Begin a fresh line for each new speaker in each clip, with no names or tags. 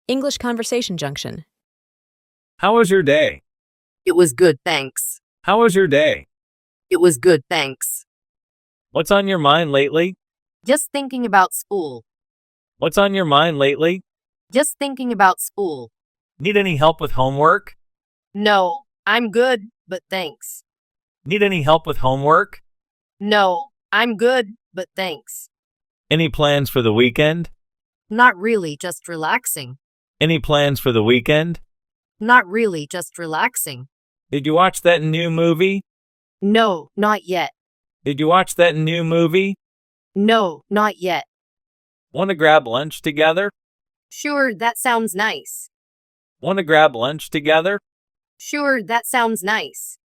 English Conversation Junction.
How was your day?
It was good, thanks.
How was your day?
It was good, thanks.
What's on your mind lately?
Just thinking about school.
What's on your mind lately?
Just thinking about school.
Need any help with homework?
No, I'm good, but thanks.
Need any help with homework?
No, I'm good, but thanks.
Any plans for the weekend?
Not really, just relaxing.
Any plans for the weekend?
Not really, just relaxing.
Did you watch that new movie?
No, not yet.
Did you watch that new movie?
No, not yet.
Want to grab lunch together?
Sure, that sounds nice.
Want to grab lunch together?
Sure, that sounds nice.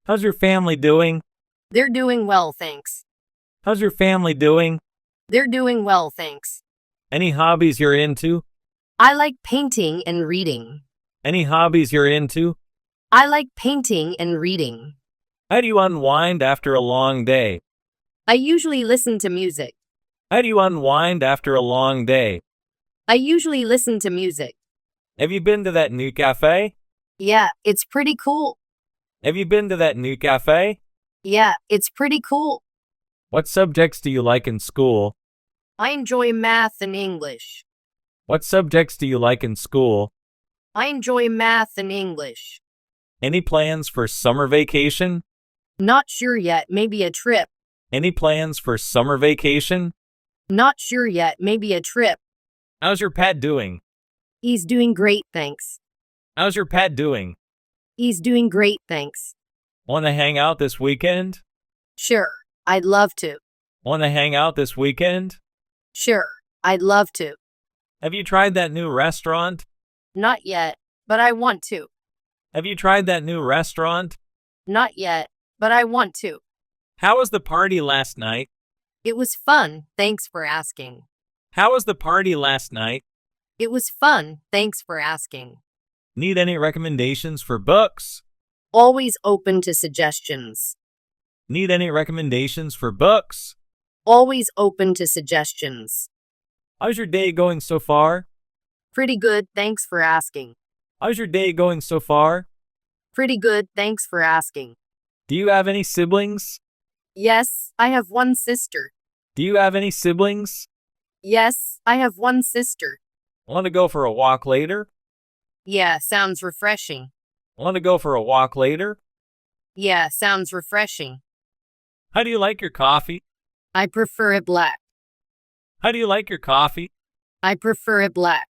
How's your family doing?
They're doing well, thanks.
How's your family doing?
They're doing well, thanks.
Any hobbies you're into?
I like painting and reading.
Any hobbies you're into?
I like painting and reading.
How do you unwind after a long day?
I usually listen to music.
How do you unwind after a long day?
I usually listen to music.
Have you been to that new cafe?
Yeah, it's pretty cool.
Have you been to that new cafe?
Yeah, it's pretty cool.
What subjects do you like in school?
I enjoy math and English.
What subjects do you like in school?
I enjoy math and English.
Any plans for summer vacation?
Not sure yet, maybe a trip.
Any plans for summer vacation?
Not sure yet, maybe a trip.
How's your pet doing?
He's doing great, thanks.
How's your pet doing?
He's doing great, thanks.
Want to hang out this weekend?
Sure, I'd love to.
Want to hang out this weekend?
Sure, I'd love to.
Have you tried that new restaurant?
Not yet, but I want to.
Have you tried that new restaurant?
Not yet, but I want to.
How was the party last night?
It was fun, thanks for asking.
How was the party last night?
It was fun, thanks for asking.
Need any recommendations for books?
Always open to suggestions.
Need any recommendations for books?
Always open to suggestions.
How's your day going so far?
Pretty good, thanks for asking.
How's your day going so far?
Pretty good, thanks for asking.
Do you have any siblings?
Yes, I have one sister.
Do you have any siblings?
Yes, I have one sister.
Want to go for a walk later?
Yeah, sounds refreshing.
Want to go for a walk later?
Yeah, sounds refreshing.
How do you like your coffee?
I prefer it black.
How do you like your coffee?
I prefer it black.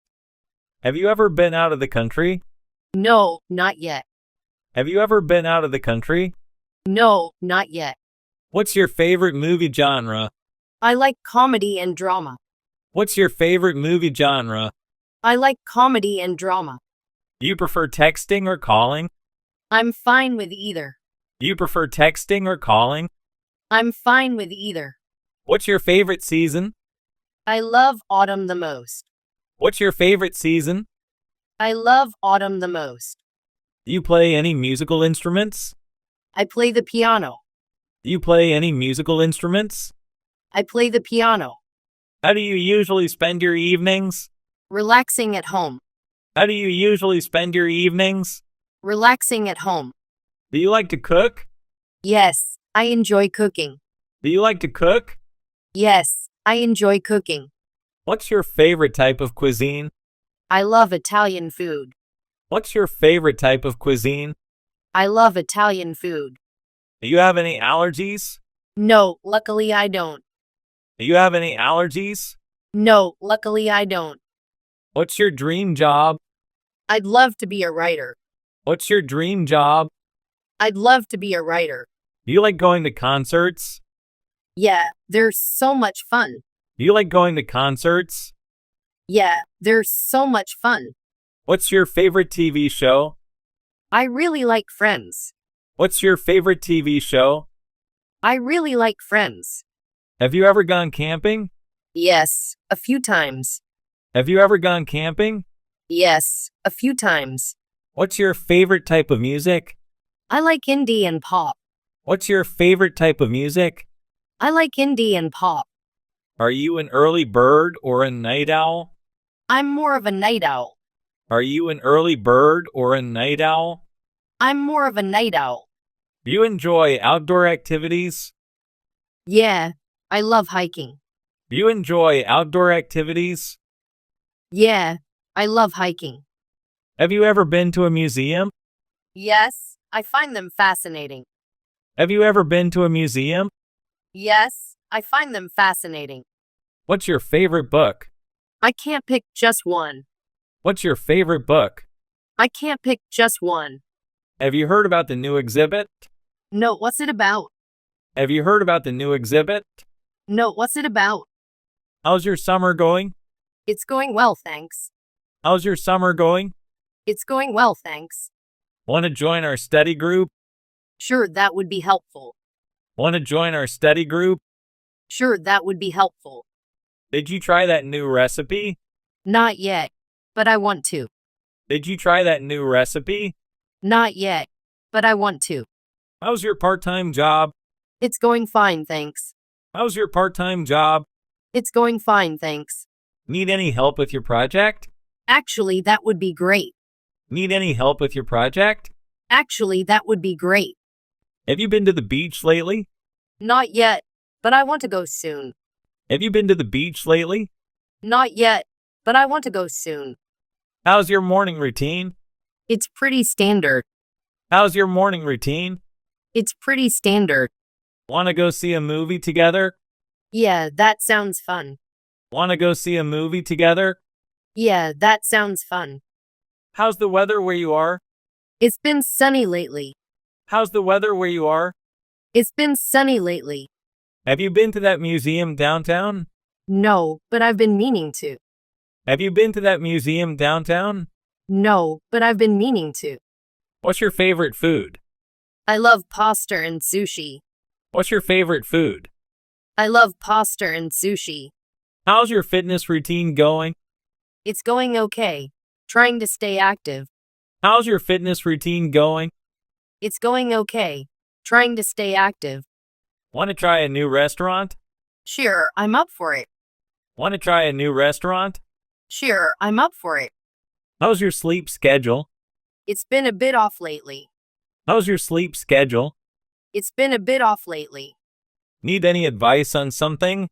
Have you ever been out of the country?
No, not yet.
Have you ever been out of the country?
No, not yet.
What's your favorite movie genre?
I like comedy and drama.
What's your favorite movie genre?
I like comedy and drama.
Do you prefer texting or calling?
I'm fine with either.
Do you prefer texting or calling?
I'm fine with either.
What's your favorite season?
I love autumn the most.
What's your favorite season?
I love autumn the most.
Do you play any musical instruments?
I play the piano.
Do you play any musical instruments?
I play the piano.
How do you usually spend your evenings?
Relaxing at home.
How do you usually spend your evenings?
Relaxing at home.
Do you like to cook?
Yes, I enjoy cooking.
Do you like to cook?
Yes, I enjoy cooking.
What's your favorite type of cuisine?
I love Italian food.
What's your favorite type of cuisine?
I love Italian food.
Do you have any allergies?
No, luckily I don't.
Do you have any allergies?
No, luckily I don't.
What's your dream job?
I'd love to be a writer.
What's your dream job?
I'd love to be a writer.
Do you like going to concerts?
Yeah, they're so much fun.
Do you like going to concerts?
Yeah, they're so much fun.
What's your favorite TV show?
I really like Friends.
What's your favorite TV show?
I really like Friends.
Have you ever gone camping?
Yes, a few times.
Have you ever gone camping?
Yes, a few times.
What's your favorite type of music?
I like indie and pop.
What's your favorite type of music?
I like indie and pop.
Are you an early bird or a night owl?
I'm more of a night owl.
Are you an early bird or a night owl?
I'm more of a night owl.
Do you enjoy outdoor activities?
Yeah, I love hiking.
Do you enjoy outdoor activities?
Yeah, I love hiking.
Have you ever been to a museum?
Yes, I find them fascinating.
Have you ever been to a museum?
Yes, I find them fascinating.
What's your favorite book?
I can't pick just one.
What's your favorite book?
I can't pick just one.
Have you heard about the new exhibit?
No, what's it about?
Have you heard about the new exhibit?
No, what's it about?
How's your summer going?
It's going well, thanks.
How's your summer going?
It's going well, thanks.
Want to join our study group?
Sure, that would be helpful.
Want to join our study group?
Sure, that would be helpful.
Did you try that new recipe?
Not yet, but I want to.
Did you try that new recipe?
Not yet, but I want to.
How's your part-time job?
It's going fine, thanks.
How's your part-time job?
It's going fine, thanks.
Need any help with your project?
Actually, that would be great.
Need any help with your project?
Actually, that would be great.
Have you been to the beach lately?
Not yet, but I want to go soon.
Have you been to the beach lately?
Not yet, but I want to go soon.
How's your morning routine?
It's pretty standard.
How's your morning routine?
It's pretty standard.
Want to go see a movie together?
Yeah, that sounds fun.
Want to go see a movie together?
Yeah, that sounds fun.
How's the weather where you are?
It's been sunny lately.
How's the weather where you are?
It's been sunny lately.
Have you been to that museum downtown?
No, but I've been meaning to.
Have you been to that museum downtown?
No, but I've been meaning to.
What's your favorite food?
I love pasta and sushi.
What's your favorite food?
I love pasta and sushi.
How's your fitness routine going?
It's going okay. Trying to stay active.
How's your fitness routine going?
It's going okay. Trying to stay active.
Want to try a new restaurant?
Sure, I'm up for it.
Want to try a new restaurant?
Sure, I'm up for it.
How's your sleep schedule?
It's been a bit off lately.
How's your sleep schedule?
It's been a bit off lately.
Need any advice on something?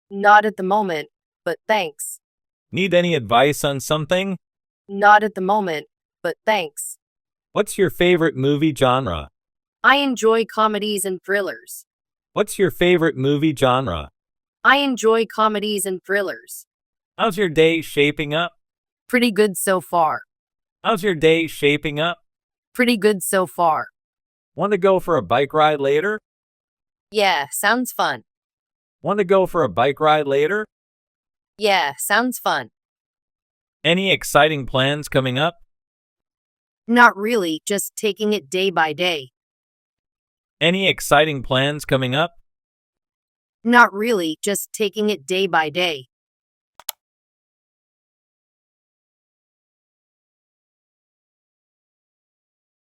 Not at the moment, but thanks.
Need any advice on something?
Not at the moment, but thanks.
What's your favorite movie genre?
I enjoy comedies and thrillers.
What's your favorite movie genre?
I enjoy comedies and thrillers.
How's your day shaping up?
Pretty good so far.
How's your day shaping up?
Pretty good so far.
Want to go for a bike ride later?
Yeah, sounds fun.
Want to go for a bike ride later?
Yeah, sounds fun.
Any exciting plans coming up?
Not really, just taking it day by day.
Any exciting plans coming up?
Not really, just taking it day by day.